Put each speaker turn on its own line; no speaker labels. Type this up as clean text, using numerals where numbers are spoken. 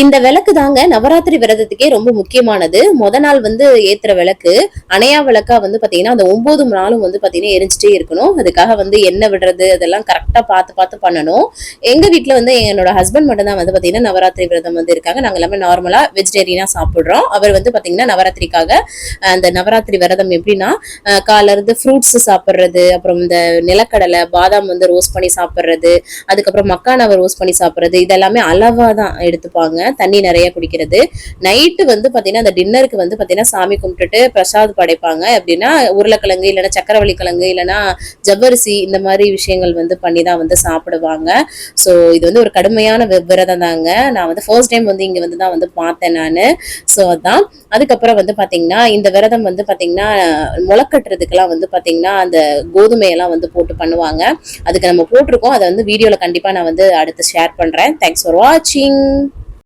இந்த விளக்கு தாங்க நவராத்திரி விரதத்துக்கே ரொம்ப முக்கியமானது. நாள் வந்து ஏத்துற விளக்கு, அணையா விளக்கா வந்து பாத்தீங்கன்னா, அந்த 9 நாளும் வந்து பாத்தீங்கன்னா எரிஞ்சுட்டே இருக்கணும். அதுக்காக வந்து எண்ணெய் விடுறது அதெல்லாம் கரெக்ட்டா பாத்து பாத்து பண்ணணும். எங்க வீட்ல வந்து என்னோட ஹஸ்பண்ட் மட்டும் தான் வந்து பாத்தீங்கன்னா நவராத்திரி விரதம் வந்து இருக்காங்க. நாங்க எல்லாமே நார்மலா வெஜிடேரியனா சாப்பிடுறோம். அவர் வந்து பாத்தீங்கன்னா நவராத்திரிக்காக அந்த நவராத்திரி விரதம் எப்படின்னா, காலைல இருந்து ஃப்ரூட்ஸ் சாப்பிடுறது, அப்புறம் இந்த நிலக்கடலை, பாதாம் வந்து ரோஸ்ட் பண்ணி சாப்பிடுறது, அதுக்கப்புறம் மக்கானாவை ரோஸ்ட் பண்ணி சாப்பிடுறது, இதெல்லாமே அளவா தான் எடுத்துப்பாங்க. தண்ணி நிறைய குடிக்கிறது. நைட்டு வந்து பாத்தீங்கன்னா அந்த டின்னருக்கு வந்து பாத்தீங்கன்னா சாமி கும்பிட்டுட்டு பிரசாத் படைப்பாங்க. எப்படின்னா உருளைக்கிழங்கு இல்லைன்னா சக்கரவள்ளி கிழங்கு இல்லைன்னா ஜவ்வரிசி இந்த மாதிரி விஷயங்கள் வந்து பண்ணி தான் வந்து சாப்பிடுவாங்க. ஸோ இது வந்து ஒரு கடுமையான விரதம் தாங்க. நான் வந்து ஃபர்ஸ்ட் டைம் வந்து இங்க வந்து தான் வந்து பார்த்தேன் நானு. ஸோ அதான். அதுக்கப்புறம் வந்து பாத்தீங்கன்னா இந்த விரதம் வந்து பாத்தீங்கன்னா முளைக்கட்டுறதுக்கெல்லாம் வந்து பாத்தீங்கன்னா அந்த கோதுமையெல்லாம் வந்து போட்டு பண்ணுவாங்க. அதுக்கு நம்ம போட்டிருக்கோம். அதை வந்து வீடியோல கண்டிப்பா நான் வந்து அடுத்து ஷேர் பண்றேன். தேங்க்ஸ் ஃபார் வாட்சிங்.